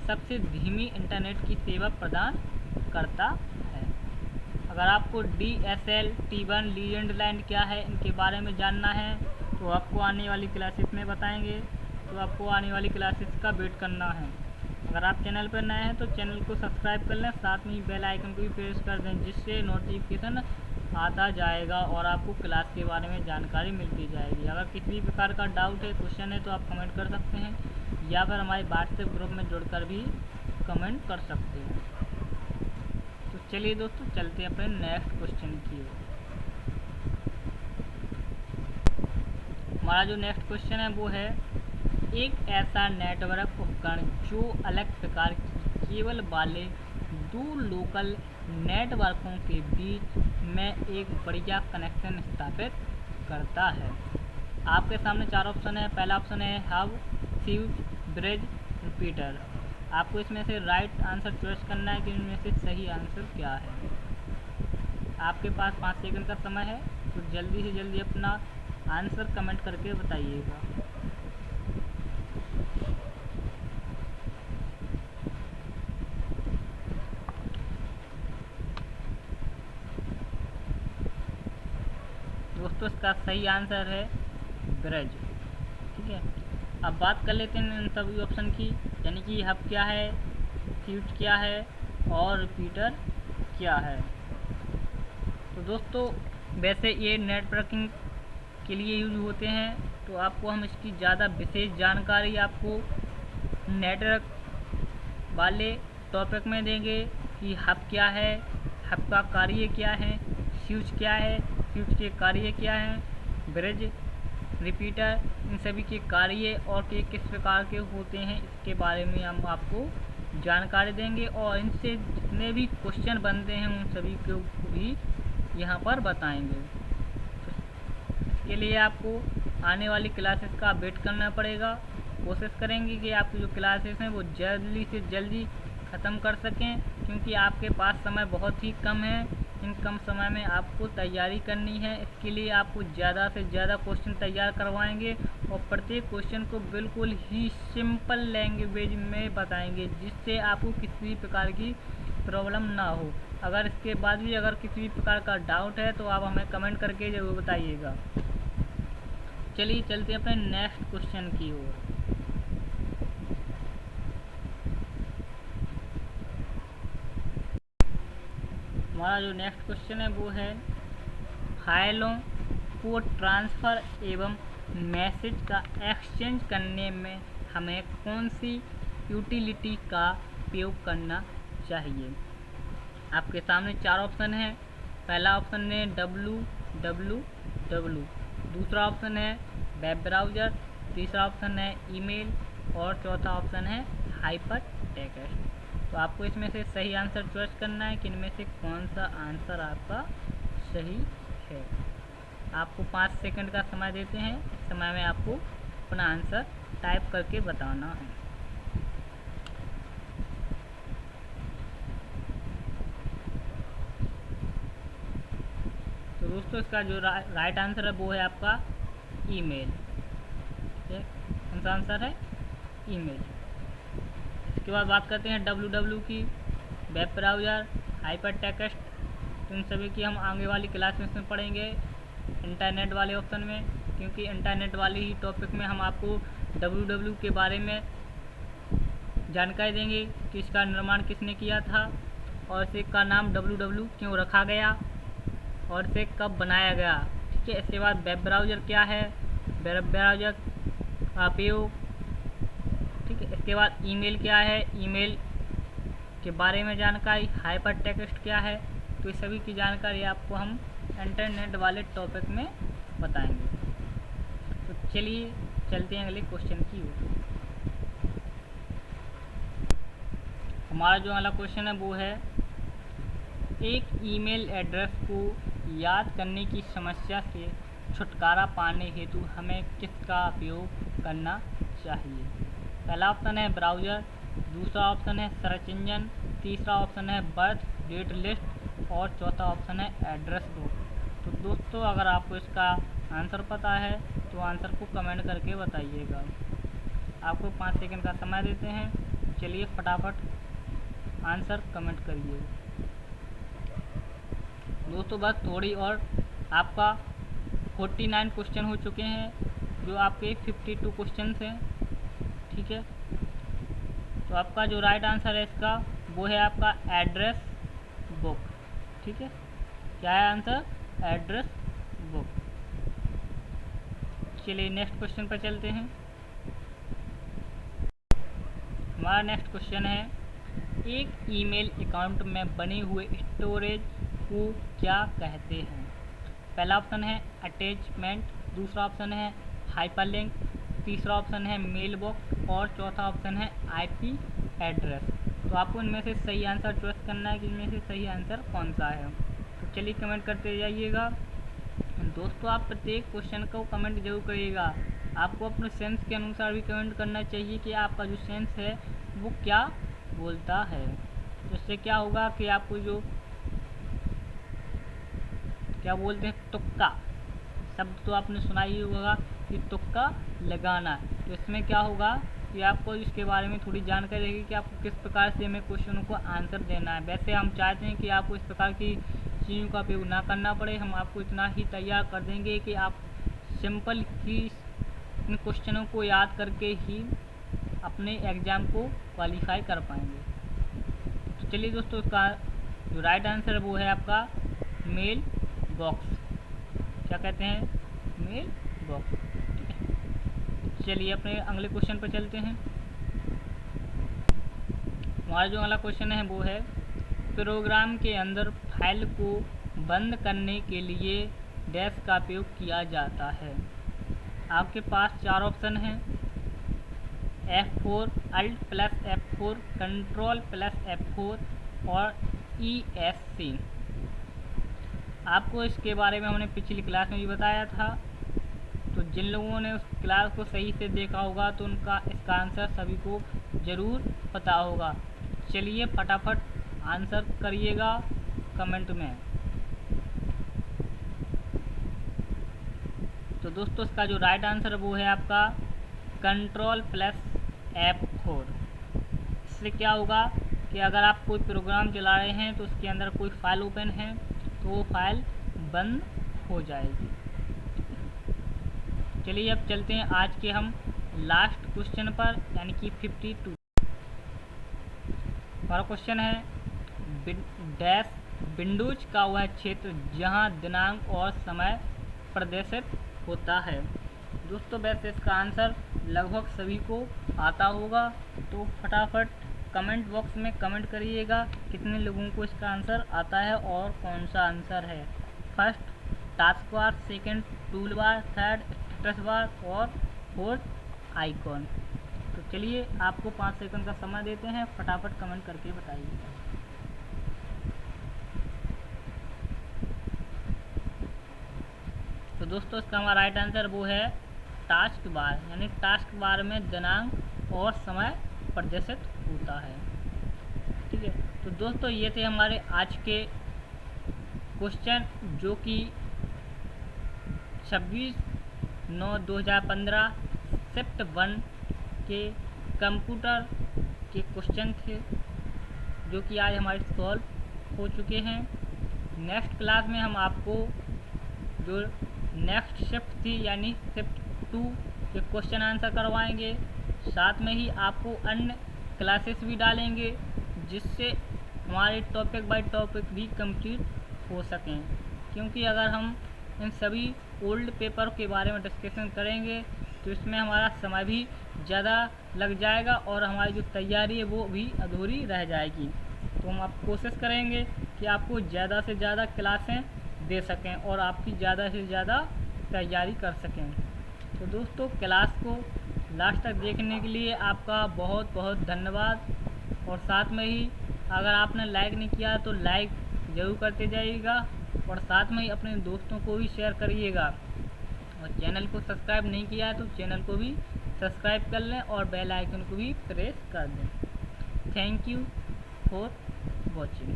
सबसे धीमी इंटरनेट की सेवा प्रदान करता है। अगर आपको DSL, T1, लीजेंड लैंड क्या है इनके बारे में जानना है तो आपको आने वाली क्लासेस में बताएंगे, तो आपको आने वाली क्लासेस का वेट करना है। अगर आप चैनल पर नए हैं तो चैनल को सब्सक्राइब कर लें, साथ में ही बेल आइकन को भी प्रेस कर दें, जिससे नोटिफिकेशन आता जाएगा और आपको क्लास के बारे में जानकारी मिलती जाएगी। अगर किसी भी प्रकार का डाउट है, क्वेश्चन है तो आप कमेंट कर सकते हैं या फिर हमारे व्हाट्सएप ग्रुप में जुड़कर भी कमेंट कर सकते हैं। तो चलिए दोस्तों चलते हैं अपने नेक्स्ट क्वेश्चन की ओर। हमारा जो नेक्स्ट क्वेश्चन है वो है, एक ऐसा नेटवर्क उपकरण जो अलग प्रकार की केबल वाले दो लोकल नेटवर्कों के बीच में एक बढ़िया कनेक्शन स्थापित करता है। आपके सामने चार ऑप्शन है। पहला ऑप्शन है हब, स्विच, ब्रिज, रिपीटर। आपको इसमें से राइट आंसर चॉइस करना है कि इनमें से सही आंसर क्या है। आपके पास 5 सेकंड का समय है, तो जल्दी से जल्दी अपना आंसर कमेंट करके बताइएगा। दोस्तों इसका सही आंसर है ब्रिज। ठीक है, अब बात कर लेते हैं इन सभी ऑप्शन की, यानी कि हब क्या है, स्विच क्या है और रिपीटर क्या है। तो दोस्तों वैसे ये नेटवर्किंग के लिए यूज होते हैं, तो आपको हम इसकी ज़्यादा विशेष जानकारी आपको नेटवर्क वाले टॉपिक में देंगे कि हब क्या है, हब का कार्य क्या है, स्विच क्या है, स्विच के कार्य क्या हैं, ब्रिज, रिपीटर, इन सभी के कार्य और के किस प्रकार के होते हैं इसके बारे में हम आपको जानकारी देंगे और इनसे जितने भी क्वेश्चन बनते हैं उन सभी को भी यहाँ पर बताएंगे। इसके लिए आपको आने वाली क्लासेस का वेट करना पड़ेगा। कोशिश करेंगे कि आपकी जो क्लासेस हैं वो जल्दी से जल्दी ख़त्म कर सकें, क्योंकि आपके पास समय बहुत ही कम है। इन कम समय में आपको तैयारी करनी है, इसके लिए आपको ज़्यादा से ज़्यादा क्वेश्चन तैयार करवाएंगे और प्रत्येक क्वेश्चन को बिल्कुल ही सिंपल लैंग्वेज में बताएंगे, जिससे आपको किसी भी प्रकार की प्रॉब्लम ना हो। अगर इसके बाद भी अगर किसी भी प्रकार का डाउट है तो आप हमें कमेंट करके ज़रूर बताइएगा। चलिए चलते हैं अपने नेक्स्ट क्वेश्चन की ओर। हमारा जो नेक्स्ट क्वेश्चन है वो है, फाइलों को ट्रांसफ़र एवं मैसेज का एक्सचेंज करने में हमें कौन सी यूटिलिटी का उपयोग करना चाहिए। आपके सामने चार ऑप्शन है। पहला ऑप्शन है www, दूसरा ऑप्शन है वेब ब्राउज़र, तीसरा ऑप्शन है ईमेल और चौथा ऑप्शन है हाइपर टेक्स्ट। तो आपको इसमें से सही आंसर चॉइस करना है कि इनमें से कौन सा आंसर आपका सही है। आपको 5 सेकंड का समय देते हैं, इस समय में आपको अपना आंसर टाइप करके बताना है। तो दोस्तों इसका जो राइट आंसर है वो है आपका ईमेल। कौन सा आंसर है? ईमेल। इसके बाद बात करते हैं www की, वेब ब्राउज़र, हाइपर टेक्स्ट। इन सभी की हम आगे वाली क्लास में पढ़ेंगे इंटरनेट वाले ऑप्शन में। क्योंकि इंटरनेट वाले ही टॉपिक में हम आपको www के बारे में जानकारी देंगे कि इसका निर्माण किसने किया था और इसे का नाम www क्यों रखा गया और इसे कब बनाया गया। ठीक है, इसके बाद वेब ब्राउज़र क्या है, वेब ब्राउज़र का उपयोग। ठीक है, इसके बाद ईमेल क्या है, ईमेल के बारे में जानकारी, हाइपर टेक्स्ट क्या है। तो इस सभी की जानकारी आपको हम इंटरनेट वाले टॉपिक में बताएंगे। तो चलिए चलते हैं अगले क्वेश्चन की ओर। हमारा जो अगला क्वेश्चन है वो है, एक ईमेल एड्रेस को याद करने की समस्या से छुटकारा पाने हेतु हमें किसका उपयोग करना चाहिए। पहला ऑप्शन है ब्राउज़र, दूसरा ऑप्शन है सर्च इंजन, तीसरा ऑप्शन है बर्थ डेट लिस्ट और चौथा ऑप्शन है एड्रेस बुक। तो दोस्तों अगर आपको इसका आंसर पता है तो आंसर को कमेंट करके बताइएगा। आपको 5 सेकंड का समय देते हैं। चलिए फटाफट आंसर कमेंट करिए दोस्तों। बस थोड़ी और आपका 49 क्वेश्चन हो चुके हैं, जो आपके 52 क्वेश्चन हैं। ठीक है, तो आपका जो राइट आंसर है इसका वो है आपका एड्रेस बुक। ठीक है, क्या है आंसर, एड्रेस बुक। चलिए नेक्स्ट क्वेश्चन पर चलते हैं। हमारा नेक्स्ट क्वेश्चन है, एक ईमेल अकाउंट में बने हुए स्टोरेज को क्या कहते हैं। पहला ऑप्शन है अटैचमेंट, दूसरा ऑप्शन है हाइपरलिंक, तीसरा ऑप्शन है मेल बॉक्स और चौथा ऑप्शन है आईपी एड्रेस। तो आपको इनमें से सही आंसर चॉइस करना है कि इनमें से सही आंसर कौन सा है। तो चलिए कमेंट करते जाइएगा दोस्तों। आप प्रत्येक क्वेश्चन को कमेंट जरूर करिएगा। आपको अपने सेंस के अनुसार भी कमेंट करना चाहिए कि आपका जो सेंस है वो क्या बोलता है। तो इससे क्या होगा कि आपको जो क्या बोलते हैं तुक्का शब्द, तो आपने सुना ही होगा कि तुक्का लगाना। तो इसमें क्या होगा कि आपको इसके बारे में थोड़ी जानकारी रहेगी कि आपको किस प्रकार से हमें क्वेश्चनों को आंसर देना है। वैसे हम चाहते हैं कि आपको इस प्रकार की चीज़ों का उपयोग ना करना पड़े। हम आपको इतना ही तैयार कर देंगे कि आप सिंपल ही इन क्वेश्चनों को याद करके ही अपने एग्ज़ाम को क्वालिफाई कर पाएंगे। तो चलिए दोस्तों, इसका जो राइट आंसर है वो है आपका मेल बॉक्स। क्या कहते हैं, मेल बॉक्स। ठीक है, चलिए अपने अगले क्वेश्चन पर चलते हैं। हमारा जो अगला क्वेश्चन है वो है, प्रोग्राम के अंदर फाइल को बंद करने के लिए डैश का उपयोग किया जाता है। आपके पास 4 ऑप्शन हैं, F4, Alt plus F4, control plus F4 और ESC। आपको इसके बारे में हमने पिछली क्लास में भी बताया था। तो जिन लोगों ने उस क्लास को सही से देखा होगा तो उनका इसका आंसर सभी को ज़रूर पता होगा। चलिए फटाफट आंसर करिएगा कमेंट में। तो दोस्तों इसका जो राइट आंसर वो है आपका कंट्रोल प्लस F4। इससे क्या होगा कि अगर आप कोई प्रोग्राम चला रहे हैं तो उसके अंदर कोई फाइल ओपन है तो वो फाइल बंद हो जाएगी। चलिए अब चलते हैं आज के हम लास्ट क्वेश्चन पर, यानी कि 52। हमारा क्वेश्चन है, डैश विंडोज का वह क्षेत्र जहां दिनांक और समय प्रदर्शित होता है। दोस्तों वैसे इसका आंसर लगभग सभी को आता होगा, तो फटाफट कमेंट बॉक्स में कमेंट करिएगा कितने लोगों को इसका आंसर आता है और कौन सा आंसर है। First task bar, second tool bar, third status bar और फोर्थ आइकॉन। तो चलिए आपको 5 सेकंड का समय देते हैं, फटाफट कमेंट करके बताइए। तो दोस्तों इसका हमारा राइट आंसर वो है टास्क बार, यानी टास्क बार में दिनांक और समय प्रदर्शित होता है। ठीक है, तो दोस्तों ये थे हमारे आज के क्वेश्चन, जो कि 26/9/2015 शिफ्ट 1 के कंप्यूटर के क्वेश्चन थे, जो कि आज हमारे सॉल्व हो चुके हैं। नेक्स्ट क्लास में हम आपको जो नेक्स्ट शिफ्ट थी यानी शिफ्ट 2 के क्वेश्चन आंसर करवाएंगे। साथ में ही आपको अन्य क्लासेस भी डालेंगे जिससे हमारे टॉपिक बाय टॉपिक भी कंप्लीट हो सकें, क्योंकि अगर हम इन सभी ओल्ड पेपर के बारे में डिस्कशन करेंगे तो इसमें हमारा समय भी ज़्यादा लग जाएगा और हमारी जो तैयारी है वो भी अधूरी रह जाएगी। तो हम आप कोशिश करेंगे कि आपको ज़्यादा से ज़्यादा क्लासें दे सकें और आपकी ज़्यादा से ज़्यादा तैयारी कर सकें। तो दोस्तों, क्लास को लास्ट तक देखने के लिए आपका बहुत बहुत धन्यवाद। और साथ में ही अगर आपने लाइक नहीं किया तो लाइक ज़रूर करते जाइएगा और साथ में ही अपने दोस्तों को भी शेयर करिएगा। और चैनल को सब्सक्राइब नहीं किया है तो चैनल को भी सब्सक्राइब कर लें और बेल आइकन को भी प्रेस कर दें। Thank you for watching.